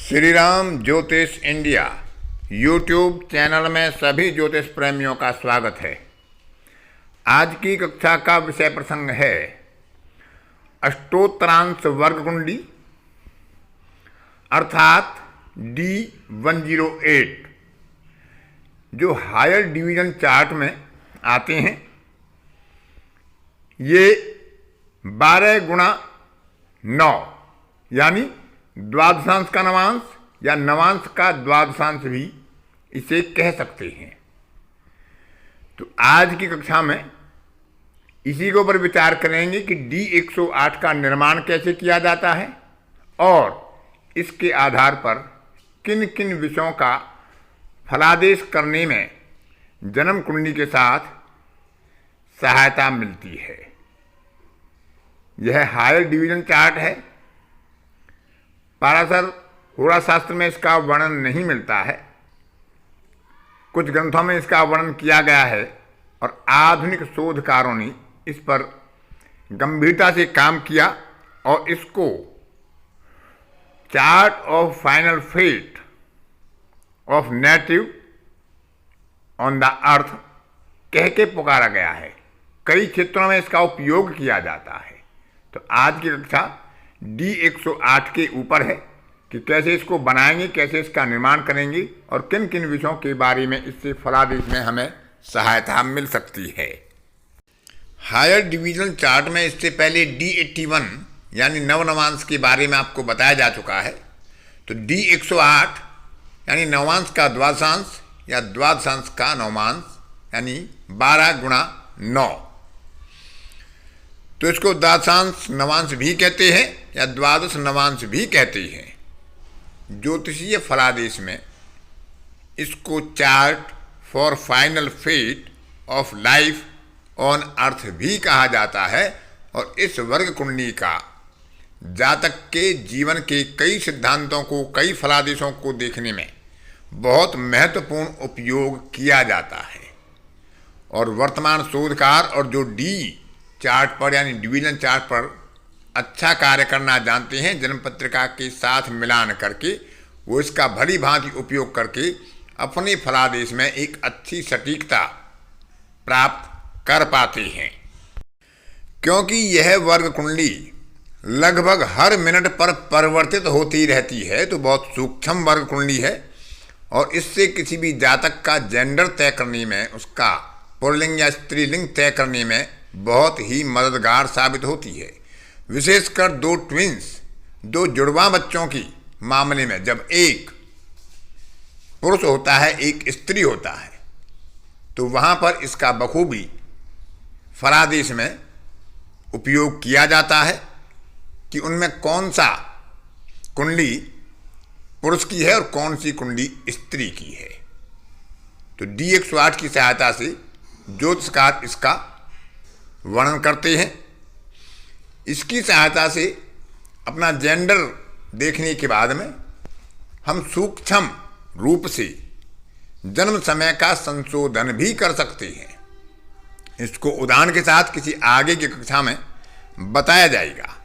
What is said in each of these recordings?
श्री राम ज्योतिष India YouTube channel में सभी ज्योतिष प्रेमियों का स्वागत है। आज की कक्षा का विषय प्रसंग है अष्टोत्तरांश वर्ग कुंडली अर्थात D108 जो हायर डिवीजन चार्ट में आते हैं। ये 12x9 यानी द्वादशांश का नवांश या नवांश का द्वादशांश भी इसे कह सकते हैं। तो आज की कक्षा में इसी के ऊपर विचार करेंगे कि D108 का निर्माण कैसे किया जाता है और इसके आधार पर किन किन विषयों का फलादेश करने में जन्म कुंडली के साथ सहायता मिलती है। यह हायर डिवीजन चार्ट है। पाराशर होरा शास्त्र में इसका वर्णन नहीं मिलता है। कुछ ग्रंथों में इसका वर्णन किया गया है और आधुनिक शोधकारों ने इस पर गंभीरता से काम किया और इसको chart of final fate of native on the earth कह के पुकारा गया है। कई क्षेत्रों में इसका उपयोग किया जाता है। तो आज की कक्षा D108 के ऊपर है कि कैसे इसको बनाएंगे, कैसे इसका निर्माण करेंगे और किन किन विषयों के बारे में इससे फलादेश में हमें सहायता मिल सकती है। हायर डिवीजन चार्ट में इससे पहले D81 यानी नवनवांश के बारे में आपको बताया जा चुका है। तो D108 यानी नवांश का द्वादशांश या द्वादशांश का नवांश यानी 12x9। तो इसको द्वादशांश नवांश भी कहते हैं या द्वादश नवांश भी कहते हैं। ज्योतिषीय फलादेश में इसको chart for final fate of life on earth भी कहा जाता है और इस वर्ग कुंडली का जातक के जीवन के कई सिद्धांतों को, कई फलादेशों को देखने में बहुत महत्वपूर्ण उपयोग किया जाता है। और वर्तमान शोधकार और जो डी चार्ट पर यानी डिवीजन चार्ट पर अच्छा कार्य करना जानते हैं, जन्म पत्रिका के साथ मिलान करके वो इसका भली भांति उपयोग करके अपने फलादेश में एक अच्छी सटीकता प्राप्त कर पाते हैं। क्योंकि यह वर्ग कुंडली लगभग हर मिनट पर परिवर्तित होती रहती है, तो बहुत सूक्ष्म वर्ग कुंडली है और इससे किसी भी जातक का जेंडर तय करने में, उसका पुल्लिंग या स्त्रीलिंग तय करने में बहुत ही मददगार साबित होती है। विशेषकर दो जुड़वा बच्चों की मामले में जब एक पुरुष होता है, एक स्त्री होता है, तो वहाँ पर इसका बखूबी फलादेश में उपयोग किया जाता है कि उनमें कौन सा कुंडली पुरुष की है और कौन सी कुंडली स्त्री की है। तो D108 की सहायता से ज्योतिषकार इसका वर्णन करते हैं। इसकी सहायता से अपना जेंडर देखने के बाद में हम सूक्ष्म रूप से जन्म समय का संशोधन भी कर सकते हैं। इसको उदाहरण के साथ किसी आगे की कक्षा में बताया जाएगा।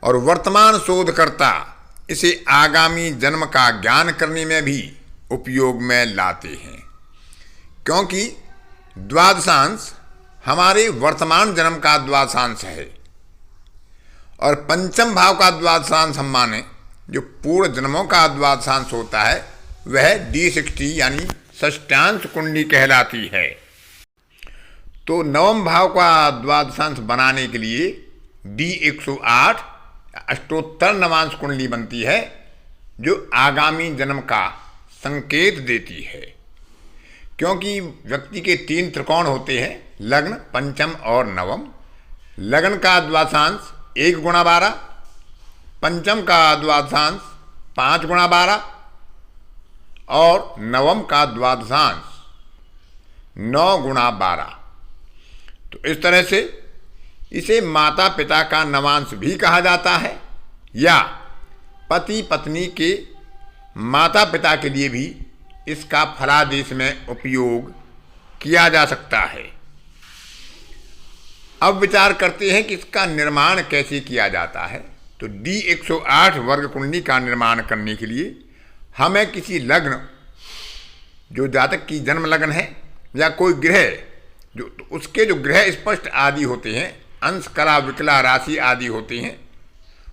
और वर्तमान शोधकर्ता इसे आगामी जन्म का ज्ञान करने में भी उपयोग में लाते हैं, क्योंकि द्वादशांश हमारे वर्तमान जन्म का द्वादशांश है और पंचम भाव का द्वादशांश हम माने जो पूर्व जन्मों का द्वादशांश होता है वह D60 यानी षष्ठांश कुंडली कहलाती है। तो नवम भाव का द्वादशांश बनाने के लिए D108 अष्टोत्तर नवांश कुंडली बनती है जो आगामी जन्म का संकेत देती है। क्योंकि व्यक्ति के 3 त्रिकोण होते हैं, लग्न, पंचम और नवम। लग्न का द्वादशांश 1x12, पंचम का द्वादशांश 5x12 और नवम का द्वादशांश 9x12। तो इस तरह से इसे माता पिता का नवांश भी कहा जाता है या पति पत्नी के माता पिता के लिए भी इसका फलादेश में उपयोग किया जा सकता है। अब विचार करते हैं कि इसका निर्माण कैसे किया जाता है। तो D108 वर्ग कुंडली का निर्माण करने के लिए हमें किसी लग्न, जो जातक की जन्म लग्न है, या कोई ग्रह जो, तो उसके जो ग्रह स्पष्ट आदि होते हैं, अंश, कला, विकला, राशि आदि होते हैं,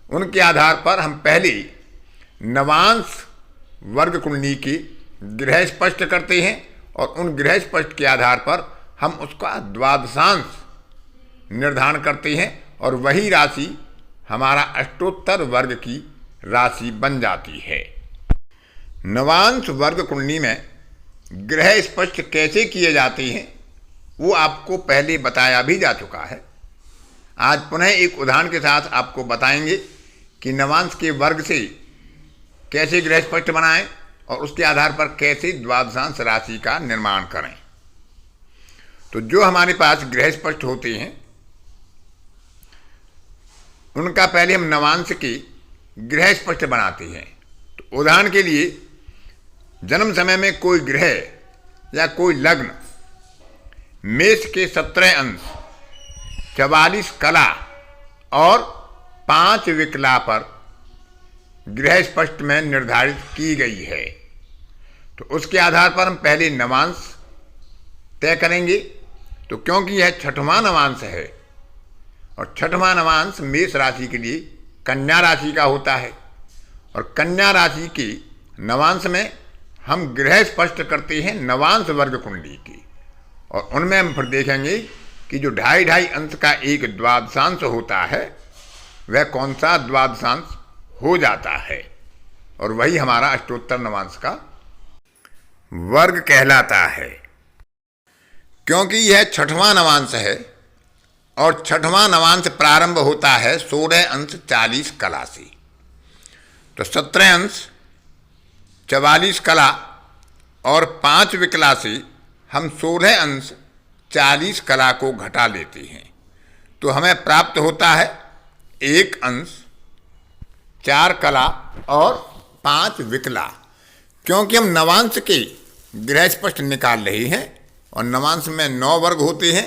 उनके आधार पर हम पहले नवांश वर्ग कुंडली के ग्रह स्पष्ट करते हैं और उन ग्रह स्पष्ट के आधार पर हम उसका द्वादशांश निर्धारण करते हैं और वही राशि हमारा अष्टोत्तर वर्ग की राशि बन जाती है। नवांश वर्ग कुंडली में ग्रह स्पष्ट कैसे किए जाते हैं वो आपको पहले बताया भी जा चुका है। आज पुनः एक उदाहरण के साथ आपको बताएंगे कि नवांश के वर्ग से कैसे ग्रह स्पष्ट बनाएं और उसके आधार पर कैसे द्वादशांश राशि का निर्माण करें। तो जो हमारे पास ग्रह स्पष्ट होते हैं उनका पहले हम नवांश के ग्रह स्पष्ट बनाते हैं। तो उदाहरण के लिए जन्म समय में कोई ग्रह या कोई लग्न मेष के 17 अंश, 44 कला और 5 विकला पर ग्रह स्पष्ट में निर्धारित की गई है, तो उसके आधार पर हम पहले नवांश तय करेंगे। तो क्योंकि यह छठवां नवांश है और छठवां नवांश मेष राशि के लिए कन्या राशि का होता है और कन्या राशि के नवांश में हम ग्रह स्पष्ट करते हैं नवांश वर्ग कुंडली की, और उनमें हम फिर देखेंगे कि जो 2.5 अंश का एक द्वादशांश होता है वह कौन सा द्वादशांश हो जाता है, और वही हमारा अष्टोत्तर नवांश का वर्ग कहलाता है। क्योंकि यह छठवां नवांश है और छठवां नवांश प्रारंभ होता है 16 अंश 40 कला से, तो 17 अंश 44 कला और 5 विकला से हम 16 अंश 40 कला को घटा लेते हैं, तो हमें प्राप्त होता है 1 अंश 4 कला और 5 विकला। क्योंकि हम नवांश के ग्रह स्पष्ट निकाल रहे हैं और नवांश में 9 वर्ग होते हैं,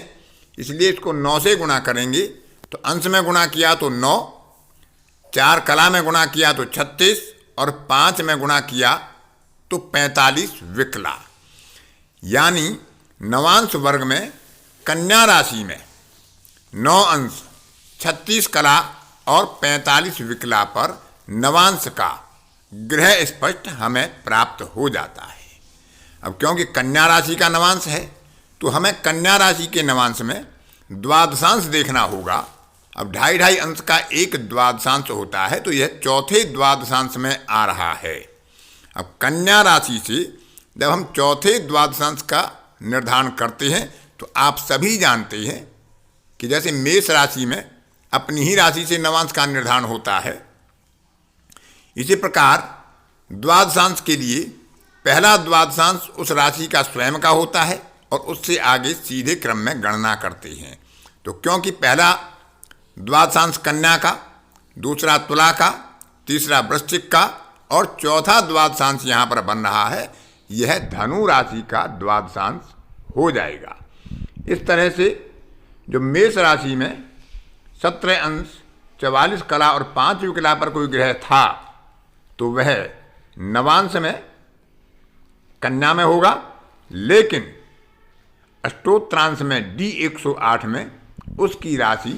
इसलिए इसको 9 से गुणा करेंगे। तो अंश में गुणा किया तो 9, 4 कला में गुणा किया तो 36 और 5 में गुणा किया तो 45 विकला। यानी नवांश वर्ग में कन्या राशि में 9 अंश 36 कला और 45 विकला पर नवांश का ग्रह स्पष्ट हमें प्राप्त हो जाता है। अब क्योंकि कन्या राशि का नवांश है तो हमें कन्या राशि के नवांश में द्वादशांश देखना होगा। अब 2.5 अंश का एक द्वादशांश होता है, तो यह चौथे द्वादशांश में आ रहा है। अब कन्या राशि से जब हम चौथे द्वादशांश का निर्धारण करते हैं तो आप सभी जानते हैं कि जैसे मेष राशि में अपनी ही राशि से नवांश का निर्धारण होता है, इसी प्रकार द्वादशांश के लिए पहला द्वादशांश उस राशि का स्वयं का होता है और उससे आगे सीधे क्रम में गणना करते हैं। तो क्योंकि पहला द्वादशांश कन्या का, दूसरा तुला का, तीसरा वृश्चिक का और चौथा द्वादशांश यहाँ पर बन रहा है, यह धनु राशि का द्वादशांश हो जाएगा। इस तरह से जो मेष राशि में 17 अंश 44 कला और 5 विकला पर कोई ग्रह था तो वह नवांश में कन्या में होगा, लेकिन अष्टोत्रांश में D108 में उसकी राशि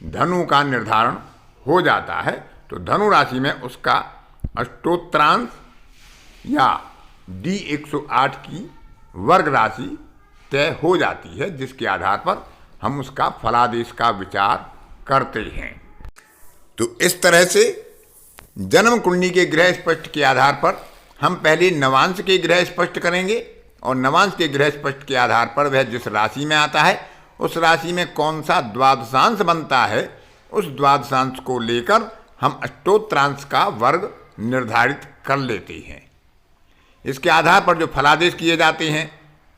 धनु का निर्धारण हो जाता है। तो धनु राशि में उसका अष्टोत्रांश या D108 की वर्ग राशि तय हो जाती है, जिसके आधार पर हम उसका फलादेश का विचार करते हैं। तो इस तरह से जन्म कुंडली के ग्रह स्पष्ट के आधार पर हम पहले नवांश के ग्रह स्पष्ट करेंगे और नवांश के ग्रह स्पष्ट के आधार पर वह जिस राशि में आता है उस राशि में कौन सा द्वादशांश बनता है, उस द्वादशांश को लेकर हम अष्टोत्रांश का वर्ग निर्धारित कर लेते हैं। इसके आधार पर जो फलादेश किए जाते हैं,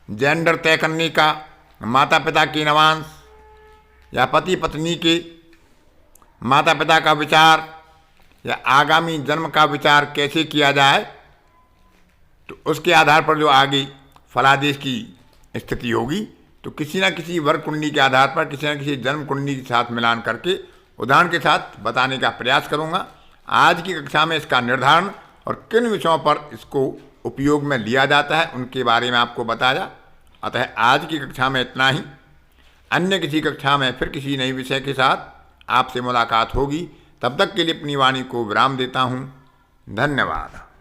जेंडर तय करने का, माता पिता के नवांश या पति पत्नी के माता पिता का विचार या आगामी जन्म का विचार कैसे किया जाए, तो उसके आधार पर जो आगे फलादेश की स्थिति होगी, तो किसी न किसी वर्ग कुंडली के आधार पर किसी न किसी जन्म कुंडली के साथ मिलान करके उदाहरण के साथ बताने का प्रयास करूंगा। आज की कक्षा में इसका निर्धारण और किन विषयों पर इसको उपयोग में लिया जाता है उनके बारे में आपको बताया। अतः आज की कक्षा में इतना ही। अन्य किसी कक्षा में फिर किसी नए विषय के साथ आपसे मुलाकात होगी। तब तक के लिए अपनी वाणी को विराम देता हूँ। धन्यवाद।